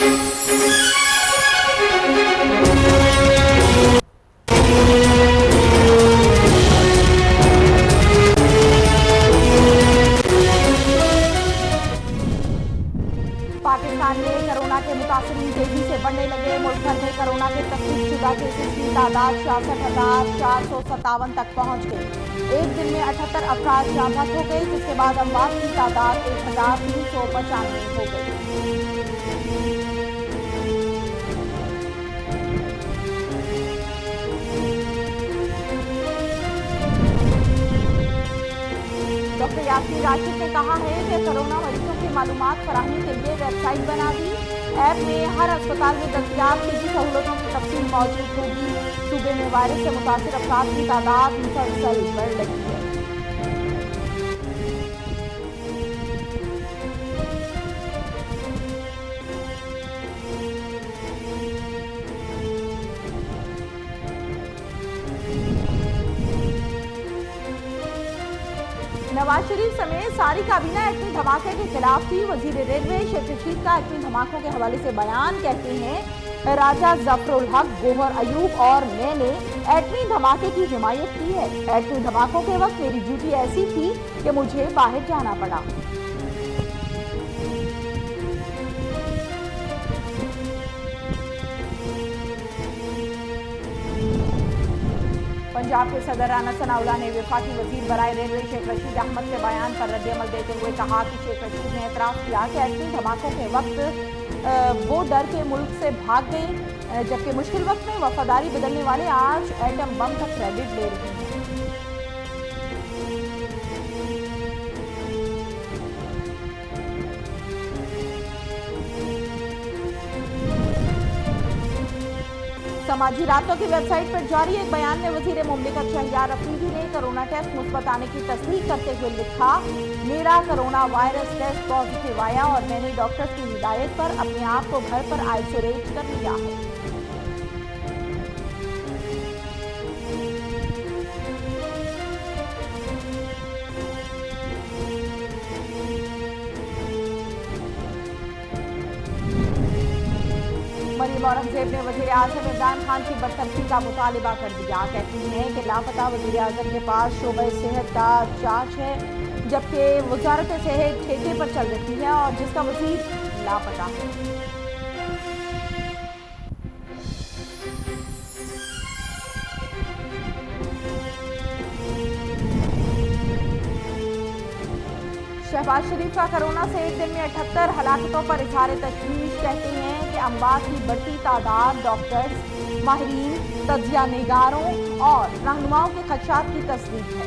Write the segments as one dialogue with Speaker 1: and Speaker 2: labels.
Speaker 1: पाकिस्तान में कोरोना के मुतासरीन तेजी से बढ़ने लगे। मुल्क भर में कोरोना के तस्दीकशुदा केसेस की तादाद 66,457 तक पहुंच गई। एक दिन में 78 अफराद जामबद हो गए, जिसके बाद अमवात की तादाद 1,395 हो गई। डॉक्टर यास्मीन राशिद ने कहा है कि कोरोना मरीजों की मालूमात फराहमी के लिए वेबसाइट बना दी। ऐप में हर अस्पताल में दस्तयाब तिब्बी सहूलतों की तफसील मौजूद होगी। सूबे में वायरस से मुतासिर अफराद की तादाद मुसलसल बढ़ रही है। नवाज शरीफ समेत सारी काबीना एटमी धमाके के खिलाफ थी। वजीर रेलवे शेख रशीद का एटमी धमाकों के हवाले से बयान, कहते हैं राजा जफरुल हक, गोहर अयूब और मैंने एटमी धमाके की हिमायत की है। एटमी धमाकों के वक्त मेरी ड्यूटी ऐसी थी कि मुझे बाहर जाना पड़ा। पंजाब के सदर राना सनाउल्लाह ने वफाकी वजीर बराए रेलवे शेख रशीद अहमद के बयान पर रद्द-ए-अमल देते हुए कहा कि शेख रशीद ने एतराफ़ किया कि एटमी धमाकों के वक्त वो डर के मुल्क से भाग गए, जबकि मुश्किल वक्त में वफादारी बदलने वाले आज एटम बम का क्रेडिट ले रहे हैं। समाजी रातों की वेबसाइट पर जारी एक बयान में वजीर मुमलिकत शहरयार अफरीदी ने कोरोना टेस्ट मुस्बत आने की तस्दीक करते हुए लिखा, मेरा कोरोना वायरस टेस्ट पॉजिटिव आया और मैंने डॉक्टर्स की हिदायत पर अपने आप को घर पर आइसोलेट कर लिया है। मरीम औरंगजेब ने वजीर आजम इमरान खान की बरतरफी का मुतालिबा कर दिया। कहती हैं कि लापता वजीर आजम के पास शोबे सेहत का चार्ज है, जबकि वजारत सेहत ठेके पर चल रही है और जिसका वजीर लापता है। शहबाज शरीफ का कोरोना से एक दिन में 78 हलाकतों पर इजहार तशवीश। कहते हैं कि अमवात की बढ़ती तादाद डॉक्टर्स, माहिरीन, तज्जिया निगारों और रहनुमाओं के खदशात की तस्दीक है।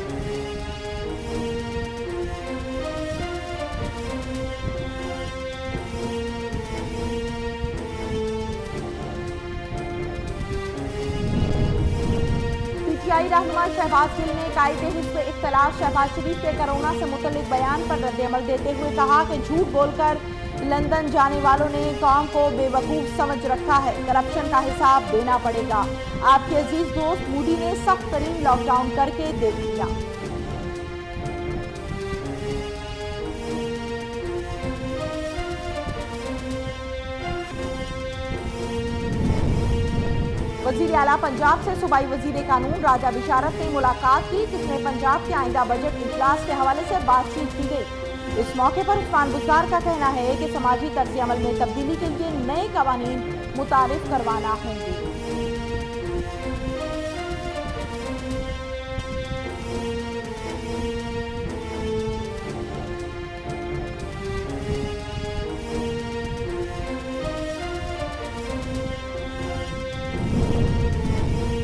Speaker 1: पीटीआई रहनुमा शहबाज गिल ने कायदे हिस्से इख्तलाफ शहबाज शरीफ के कोरोना से मुतल्लिक बयान पर रद्द-ए-अमल देते हुए कहा कि झूठ बोलकर लंदन जाने वालों ने कौम को बेवकूफ समझ रखा है। करप्शन का हिसाब देना पड़ेगा। आपके अजीज दोस्त मोदी ने सख्त तरीन लॉकडाउन करके देख लिया। वजीर आला पंजाब से सूबाई वजीर कानून राजा बिशारत ने मुलाकात की, जिसमें पंजाब के आइंदा बजट इजलास के हवाले से बातचीत की गई। इस मौके पर उस्मान बुज़दार का कहना है कि समाजी तर्ज अमल में तब्दीली के लिए नए कवानीन मुतारिफ करवाना होंगे।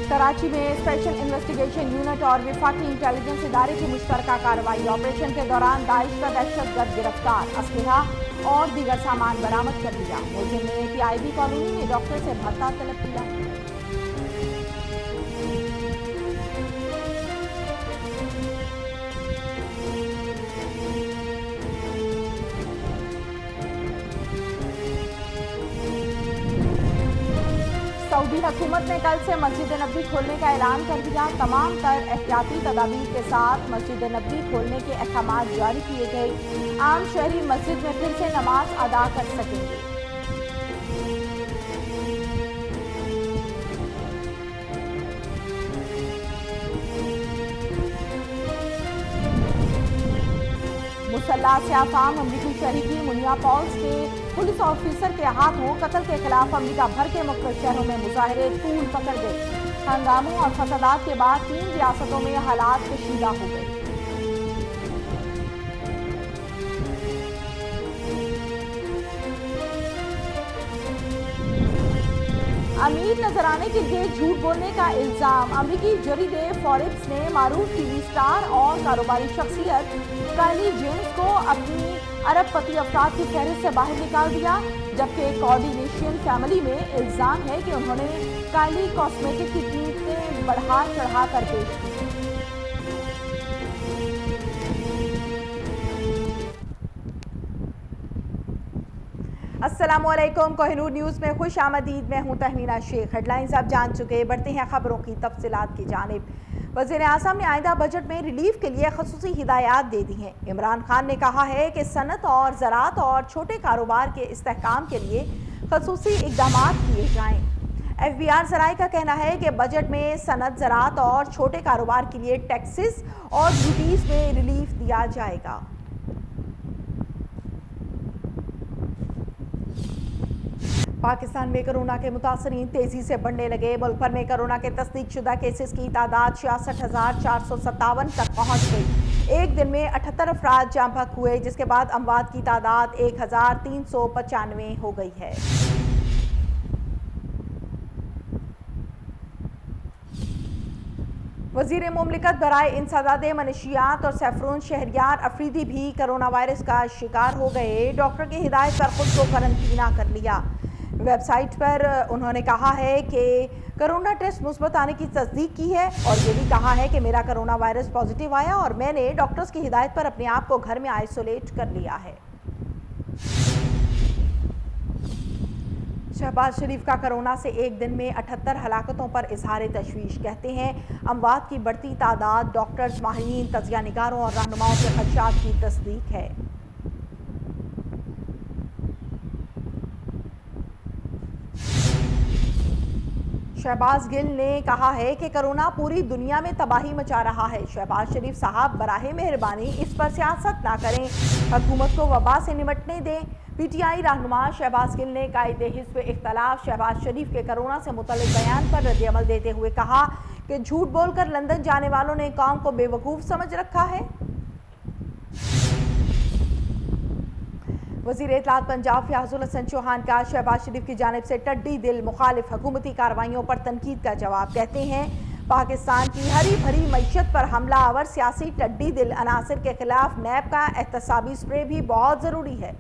Speaker 1: कराची में स्पेशल इन्वेस्टिगेशन यूनिट और वफाकी इंटेलिजेंस इदारे की मुश्तरका कार्रवाई। ऑपरेशन के दौरान दाइश का दहशतगर्द गिरफ्तार, असलहा और दीगर सामान बरामद कर लिया। मुलजिम ने पीआईबी कॉलोनी में डॉक्टर से भत्ता तलब किया। सऊदी हुकूमत ने कल से मस्जिद नबी खोलने का ऐलान कर दिया। तमाम तर एहतियाती तदाबीर के साथ मस्जिद नबी खोलने के अहकाम जारी किए गए। आम शहरी मस्जिद में फिर से नमाज अदा कर सकेंगे। मुसल्लह सियाफाम अमरीकी शहरी मुनिया पॉल्स के पुलिस ऑफिसर के हाथों कत्ल के खिलाफ अमरीका भर के मुख्तलिफ शहरों में मुजाहरे तूल पकड़ गए। हंगामों और फसादात के बाद 3 रियासतों में हालात कशीदा हो गए। अमीर नजर आने के लिए झूठ बोलने का इल्जाम। अमरीकी जरीदे फॉर्ब्स ने मारूफ टीवी स्टार और कारोबारी शख्सियत काइली जेन्स को अपनी अरबपति अफराद की फहरिस्त से बाहर निकाल दिया, जबकि कोऑर्डिनेशन फैमिली में इल्जाम है कि उन्होंने काइली कॉस्मेटिक की कीमतें बढ़ा चढ़ा कर पेश की। अस्सलामुअलैकुम, कोहिनूर न्यूज़ में खुश आमदीद। मैं हूं तहमीना शेख। हेडलाइंस आप जान चुके, बढ़ते हैं खबरों की तफसीलात की जानिब। वज़ीर आज़म ने आइंदा बजट में रिलीफ के लिए खसूसी हिदायत दे दी हैं। इमरान खान ने कहा है कि सनत और ज़राअत और छोटे कारोबार के इस्तेहकाम के लिए खसूसी इक़दाम किए जाएँ। FBR ज़राए का कहना है कि बजट में सनत, ज़राअत और छोटे कारोबार के लिए टैक्सेस और ड्यूटीज़ में रिलीफ दिया जाएगा। पाकिस्तान में कोरोना के मुतासरीन तेजी से बढ़ने लगे। मुल्क भर में कोरोना के तस्दीक शुदा केसेस की तादाद 66,457 तक पहुंच गई। एक दिन में 78 अफराद जाँ बहक हुए, जिसके बाद अमवात की तादाद 1,395 हो गई है। वज़ीर मुमलिकत बराए इंसदाद मनशियात और सैफरून शहरियार अफरीदी भी कोरोना वायरस का शिकार हो गए। डॉक्टर की हिदायत पर खुद को करंतना कर लिया। वेबसाइट पर उन्होंने कहा है कि कोरोना टेस्ट मुस्बत आने की तस्दीक की है और ये भी कहा है कि मेरा कोरोना वायरस पॉजिटिव आया और मैंने डॉक्टर्स की हिदायत पर अपने आप को घर में आइसोलेट कर लिया है। शहबाज शरीफ का कोरोना से एक दिन में 78 हलाकतों पर इजहार तशवीश। कहते हैं अमवात की बढ़ती तादाद डॉक्टर्स, माहिरीन, तजिया निगारों और रहनुमाओं के खदशात की तस्दीक है। शहबाज गिल ने कहा है कि कोरोना पूरी दुनिया में तबाही मचा रहा है। शहबाज शरीफ साहब बराहे मेहरबानी इस पर सियासत ना करें, हुकूमत को वबा से निमटने दें। PTI रहनुमा शहबाज गिल ने कायदे हिज़्ब इख्तलाफ शहबाज शरीफ के कोरोना से मुतल्लिक बयान पर रद्द-ए-अमल देते हुए कहा कि झूठ बोलकर लंदन जाने वालों ने कौम को बेवकूफ़ समझ रखा है। वज़ीर इत्तलात पंजाब फ़याज़ुल हसन चौहान का शहबाज शरीफ की जानिब से टड्डी दिल मुखालिफ हुकूमती कार्रवाइयों पर तनकीद का जवाब। कहते हैं पाकिस्तान की हरी भरी मईशत पर हमला आवर सियासी टड्डी दिल अनासर के खिलाफ नैब का एहतसाबी स्प्रे भी बहुत ज़रूरी है।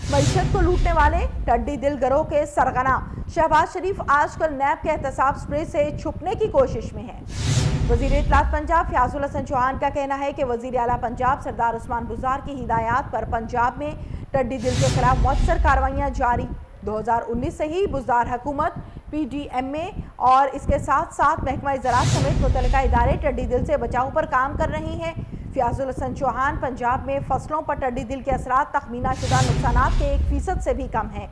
Speaker 1: मईशत को लूटने वाले टड्डी दिल गिरोह के सरगना शहबाज शरीफ आजकल नैब के एहतसाब स्प्रे से छुपने की कोशिश में है। वज़ीर इत्तलात पंजाब फ़याज़ुल हसन चौहान का कहना है कि वज़ीर आला पंजाब सरदार उस्मान बुज़दार की हिदायत पर पंजाब में टड्डी दिल के खिलाफ मौसर कार्रवाइयाँ जारी। 2019 से ही बुज़दार हुकूमत, PDMA और इसके साथ साथ महकमा ज़राअत समेत मुतल्लिका इदारे टड्डी दिल से बचाव पर काम कर रहे हैं। फ़याज़ुल हसन चौहान पंजाब में फसलों पर टड्डी दिल के असरात तखमीना शुदा नुकसानात के 1% से भी कम हैं।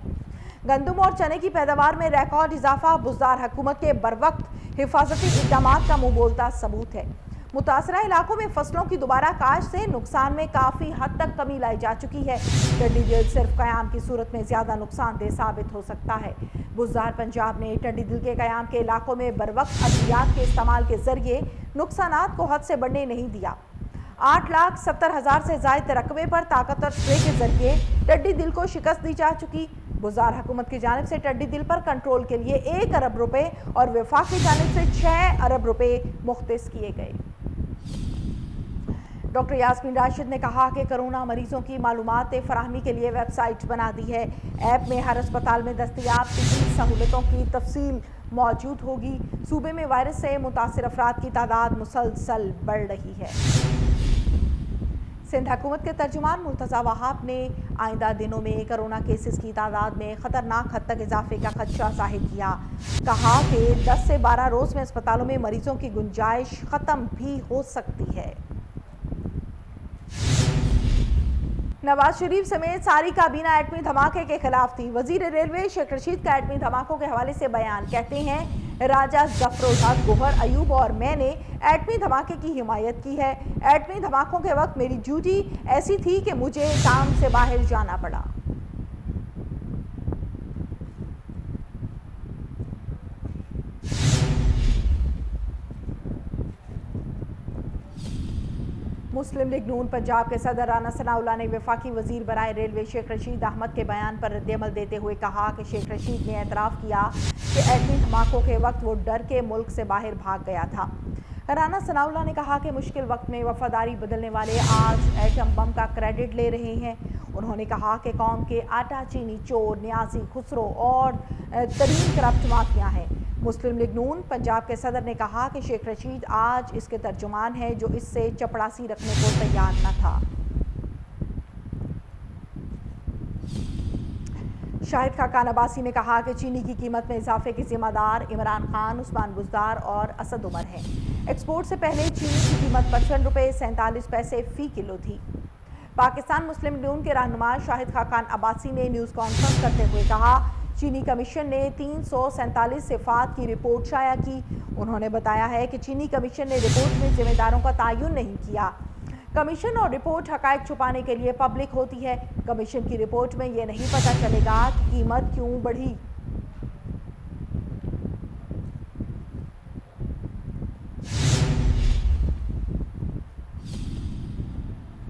Speaker 1: गंदम और चने की पैदावार में रिकॉर्ड इजाफा बुज़दार हुकूमत के बरवक्त हिफाजती इक़दामात का मुँह बोलता सबूत है। मुतासरा इलाकों में फसलों की दोबारा काश्त से नुकसान में काफ़ी हद तक कमी लाई जा चुकी है। टड्डी दिल सिर्फ क़याम की सूरत में ज़्यादा नुकसानदेह साबित हो सकता है। बुज़दार पंजाब ने टड्डी दिल के क़याम के इलाकों में बरवक्त अद्वियात के इस्तेमाल के ज़रिए नुकसानात को हद से बढ़ने नहीं दिया। 8,70,000 से ज़ायद रकबे पर ताकतवर स्प्रे के जरिए टड्डी दिल को शिकस्त दी जा चुकी। बुज़दार हुकूमत की जानिब से टड्डी दिल पर कंट्रोल के लिए 1 अरब रुपए और वफाक की जानिब से 6 अरब रुपए मुख्तस किए गए। डॉक्टर यास्मीन राशिद ने कहा कि कोरोना मरीजों की मालूमात फराहमी के लिए वेबसाइट बना दी है। ऐप में हर अस्पताल में दस्तयाब तिब्बी सहूलतों की तफसील मौजूद होगी। सूबे में वायरस से मुतासिर अफराद की तादाद मुसलसल बढ़ रही है। सिंध हुकूमत के तर्जुमान मुर्तज़ा वहाब ने आइंदा दिनों में कोरोना केसेस की तादाद में ख़तरनाक हद तक इजाफे का खदशा ज़ाहिर किया। कहा कि 10 से 12 रोज़ में अस्पतालों में मरीजों की गुंजाइश ख़त्म भी हो सकती है। नवाज शरीफ समेत सारी काबीना एटमी धमाके के खिलाफ थी। वजीर रेलवे शेख रशीद का एटमी धमाकों के हवाले से बयान, कहते हैं राजा जफरुल हक, गोहर अयूब और मैंने एटमी धमाके की हिमायत की है। एटमी धमाकों के वक्त मेरी ड्यूटी ऐसी थी कि मुझे काम से बाहर जाना पड़ा। मुस्लिम लीग नून पंजाब के सदर राना सनाउल्लाह ने वफाकी वजीर बराए रेलवे शेख रशीद अहमद के बयान पर रद्दअमल देते हुए कहा कि शेख रशीद ने एतराफ़ किया कि एटमी धमाकों के वक्त वो डर के मुल्क से बाहर भाग गया था। राना सनाउल्लाह ने कहा कि मुश्किल वक्त में वफादारी बदलने वाले आज एटम बम का क्रेडिट ले रहे हैं। उन्होंने कहा कि कौम के आटा चीनी चोर न्याजी खुसरो और तरीन करप्ट माफिया हैं। मुस्लिम लीग नून पंजाब के सदर ने कहा कि शेख रशीद आज इसके तर्जुमान है जो इससे चपड़ासी रखने को तैयार न था। शाहिद खाकान अब्बासी ने कहा कि चीनी की कीमत में इजाफे के जिम्मेदार इमरान खान, उस्मान बुज़दार और असद उमर हैं। एक्सपोर्ट से पहले चीनी की कीमत 55 रुपये 47 पैसे फ़ी किलो थी। पाकिस्तान मुस्लिम लीग नून के रहनुमा शाहिद खाकान अब्बासी ने न्यूज़ कॉन्फ्रेंस करते हुए कहा, चीनी कमीशन ने 347 सिफात की रिपोर्ट शाया की। उन्होंने बताया है कि चीनी कमीशन ने रिपोर्ट में जिम्मेदारों का तयन नहीं किया। कमीशन और रिपोर्ट हकायक छुपाने के लिए पब्लिक होती है। कमीशन की रिपोर्ट में ये नहीं पता चलेगा कि कीमत क्यों बढ़ी।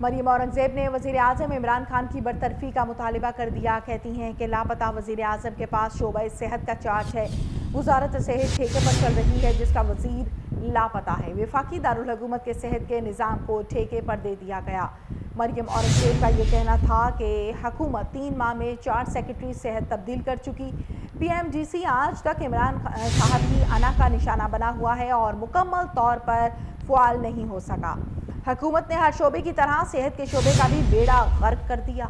Speaker 1: मरियम औरंगजेब ने वज़ीर आज़म इमरान खान की बरतरफी का मुतालिबा कर दिया। कहती हैं कि लापता वज़ीर आज़म के पास शोबा सेहत का चार्ज है। वज़ारत सेहत ठेके पर चल रही है जिसका वज़ीर लापता है। वफाकी दारुल हुकूमत के सेहत के निज़ाम को ठेके पर दे दिया गया। मरियम औरंगजेब का ये कहना था कि हुकूमत 3 माह में 4 सेक्रेटरी सेहत तब्दील कर चुकी। PMGC आज तक इमरान साहब की अना का निशाना बना हुआ है और मुकम्मल तौर पर फ़आल नहीं हो सका। हुकूमत ने हर शोबे की तरह सेहत के शोबे का भी बेड़ा गर्क कर दिया।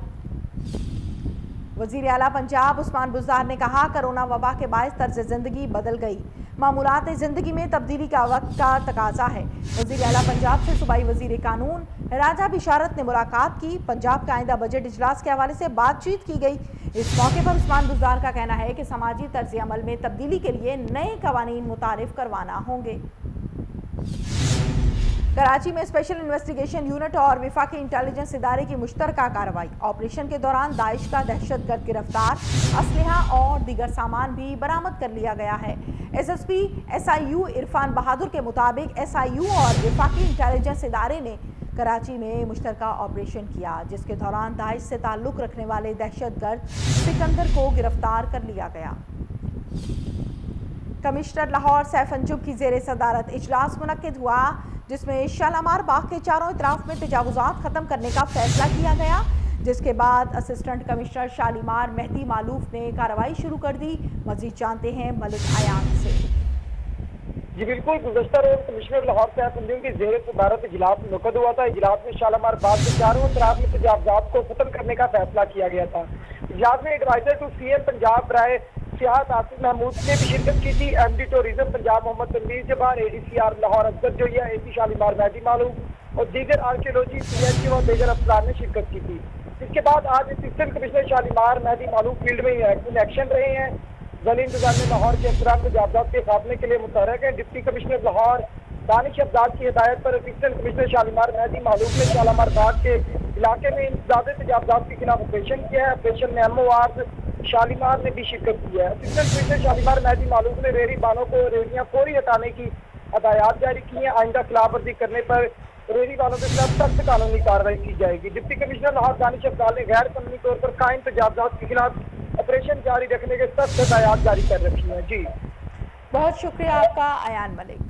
Speaker 1: वज़ीर आला पंजाब उस्मान बुज़दार ने कहा, कोरोना वबा के बायस तर्ज ज़िंदगी बदल गई। मामूलात ज़िंदगी में तब्दीली का वक्त का तकाजा है। वज़ीर आला पंजाब से सूबाई वज़ीर कानून राजा बिशारत ने मुलाकात की। पंजाब का आइंदा बजट इजलास के हवाले से बातचीत की गई। इस मौके पर उस्मान बुज़दार का कहना है कि समाजी तर्ज अमल में तब्दीली के लिए नए कवानीन मुतारिफ करवाना होंगे। कराची में स्पेशल इन्वेस्टिगेशन यूनिट और वफाकी इंटेलिजेंस इदारे की मुश्तरका कार्रवाई। ऑपरेशन के दौरान दाइश का दहशतगर्द गिरफ्तार, असलहा और दीगर सामान भी बरामद कर लिया गया है। SSP SIU इरफान बहादुर के मुताबिक SIU और वफाकी इंटेलिजेंस इदारे ने कराची में मुश्तरका ऑपरेशन किया, जिसके दौरान दाइश से ताल्लुक़ रखने वाले दहशतगर्द सिकंदर को गिरफ्तार कर लिया गया। कमिश्नर लाहौर सैफ अंजुम की ज़ेर सदारत इजलास मुनक्किद हुआ, जिसमें शालामार बाग के चारों इतराफ में तजावुज़ात ख़त्म करने का फैसला किया गया। जिसके बाद असिस्टेंट कमिश्नर शालीमार मेहदी मालूफ ने कार्रवाई शुरू कर दी। मज़ीद जानते हैं मलिक आयान से।
Speaker 2: जी बिल्कुल, गुज़श्ता रोज कमिश्नर लाहौर सैफ अंजुम की ज़ेर सदारत इजलास मुनक्किद हुआ था। इजलास में शालामार बाग के चारों इतराफ में तजावुज़ात को ख़त्म करने का फैसला किया गया था। इजलास में एडवाइजर टू CM पंजाब राय सियाहत आसिफ महमूद ने भी शिरकत की थी। MD टूरिज्म पंजाब मोहम्मद तनवीर जबार, ADCR लाहौर अफजल जोया, AC शालीमार मेहदी मालूम और दीगर आर्कियोलॉजी PhD और दीगर अफसरान ने शिरकत की थी। इसके बाद आज असिस्टेंट कमिश्नर शालीमार मेहदी मालूम फील्ड में इन एक्शन रहे हैं। ज़ली इंतजाम में लाहौर के अफसरान तजावुज़ात के खात्मे के लिए मुतहरक है। डिप्टी कमिश्नर लाहौर दानिश अब्दाद की हिदायत पर असिस्टेंट कमिश्नर शालीमार मेहदी मालूम ने शालामार बाग के इलाके में इंतजाज़ तजावुज़ात के खिलाफ ऑपरेशन किया है। ऑपरेशन में MOR शालीमार ने भी शिरकत की है। असिस्टेंट कमिश्नर शालीमार मेहदी मालूम ने रेहड़ी बानों को रेहड़ियाँ फौरी हटाने की हदायत जारी की हैं। आइंदा खिलाफवर्जी करने पर रेहड़ी वालों के खिलाफ सख्त कानूनी कार्रवाई की जाएगी। डिप्टी कमिश्नर लाहौर दानिश अब्दाल ने गैर कानूनी तौर पर कायम तजावुज़ात के खिलाफ ऑपरेशन जारी रखने के सख्त हदायत जारी कर रखी है। जी
Speaker 1: बहुत शुक्रिया आपका अयान मलिक।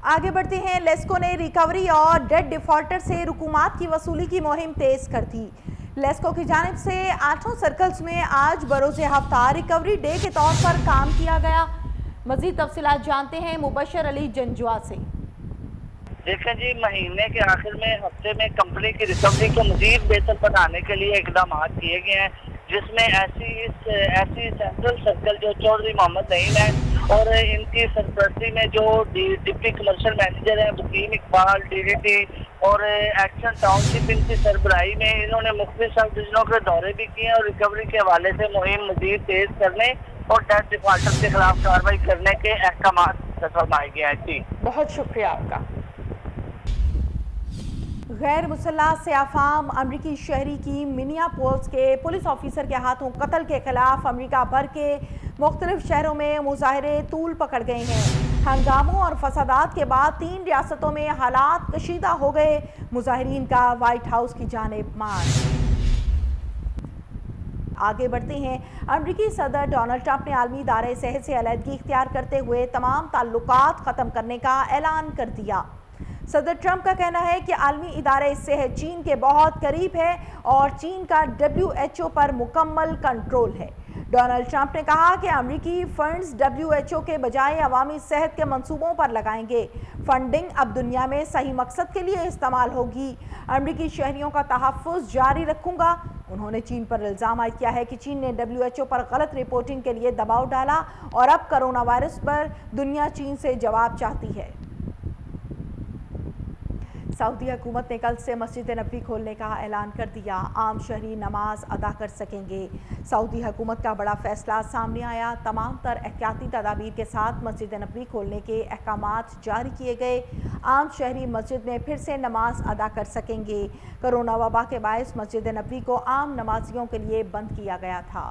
Speaker 1: आगे बढ़ते हैं। लेस्को ने रिकवरी और डेट डिफॉल्टर से रुकूमात की वसूली की मुहिम तेज कर दी। लेस्को की जानिब से 8 सर्कल्स में आज बरोज़े हफ्ता रिकवरी डे के तौर पर काम किया गया। मजीद तफसीलात जानते हैं मुबशर अली जंजुआ से।
Speaker 3: देखें जी, महीने के आखिर में हफ्ते में कंपनी की रिकवरी को मजीद बेहतर बनाने के लिए इकदाम किए गए हैं, जिसमें ऐसी सेंट्रल सर्कल जो चौधरी मोहम्मद नईम है और इनकी सरपरस्ती में जो डिप्टी कमर्शियल मैनेजर हैं वकीम इकबाल, डीडीटी और एक्शन टाउनशिप, इनकी सरबराही में इन्होंने मुख्तलिफ सब डिवीजनों के दौरे भी किए और रिकवरी के हवाले से मुहिम मजीद तेज करने और डेट डिफॉल्टर के खिलाफ कार्रवाई करने के अहकाम फरमाए गए हैं। जी
Speaker 1: बहुत शुक्रिया आपका। गैर मुसल्लह से अफाम अमरीकी शहरी की मिनियापोलिस के पुलिस ऑफिसर के हाथों कत्ल के खिलाफ अमरीका भर के मुख्तलिफ शहरों में मुजाहरे तूल पकड़ गए हैं। हंगामों और फसादात के बाद 3 रियासतों में हालात कशीदा हो गए। मुजाहिरीन का वाइट हाउस की जानिब मार्च। आगे बढ़ते हैं। अमरीकी सदर डोनाल्ड ट्रंप ने आलमी इदारे सेहत से अलहदगी इख्तियार करते हुए तमाम ताल्लुकात ख़त्म करने का ऐलान कर दिया। सदर ट्रंप का कहना है कि आलमी इदारे सेहत चीन के बहुत करीब है और चीन का WHO पर मुकम्मल कंट्रोल है। डोनाल्ड ट्रंप ने कहा कि अमरीकी फंड्स WHO के बजाय अवामी सेहत के मंसूबों पर लगाएंगे। फंडिंग अब दुनिया में सही मकसद के लिए इस्तेमाल होगी। अमरीकी शहरियों का तहफ़्फ़ुज़ जारी रखूंगा। उन्होंने चीन पर इल्ज़ाम आयद किया है कि चीन ने WHO पर गलत रिपोर्टिंग के लिए दबाव डाला और अब कोरोना वायरस पर दुनिया चीन से जवाब चाहती है। सऊदी हुकूमत ने कल से मस्जिद नबी खोलने का ऐलान कर दिया। आम शहरी नमाज अदा कर सकेंगे। सऊदी हुकूमत का बड़ा फैसला सामने आया। तमाम तर एहतियाती तदाबीर के साथ मस्जिद नबी खोलने के अहकामात जारी किए गए। आम शहरी मस्जिद में फिर से नमाज अदा कर सकेंगे। कोरोना वबा के बायस मस्जिद नबी को आम नमाजियों के लिए बंद किया गया था।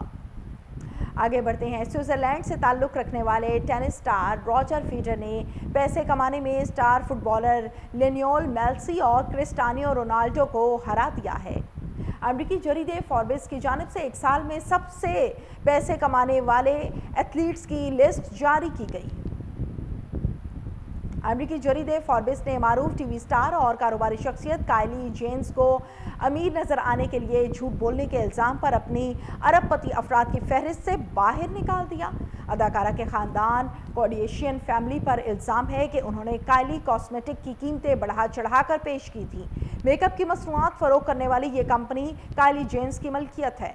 Speaker 1: आगे बढ़ते हैं। स्विट्ज़रलैंड से ताल्लुक़ रखने वाले टेनिस स्टार रॉजर फेडरर ने पैसे कमाने में स्टार फुटबॉलर लियोनेल मेसी और क्रिस्टियानो रोनाल्डो को हरा दिया है। अमरीकी जरीदे फॉर्ब्स की जानिब से एक साल में सबसे पैसे कमाने वाले एथलीट्स की लिस्ट जारी की गई। अमरीकी जरीदे फॉर्ब्स ने मारूफ टीवी स्टार और कारोबारी शख्सियत काइली जेन्स को अमीर नजर आने के लिए झूठ बोलने के इल्ज़ाम पर अपनी अरबपति अफराद की फहरिस्त से बाहर निकाल दिया। अदाकारा के ख़ानदान कॉर्डियशियन फैमिली पर इल्ज़ाम है कि उन्होंने काइली कॉस्मेटिक की कीमतें बढ़ा चढ़ाकर पेश की थी। मेकअप की मसनूआत फ़रोग़ करने वाली ये कंपनी काइली जेन्स की मलकियत है।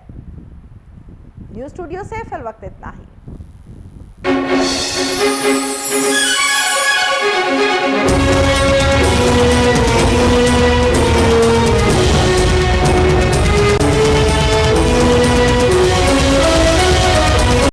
Speaker 1: न्यूज़ स्टूडियो से फिलवक्त इतना ही।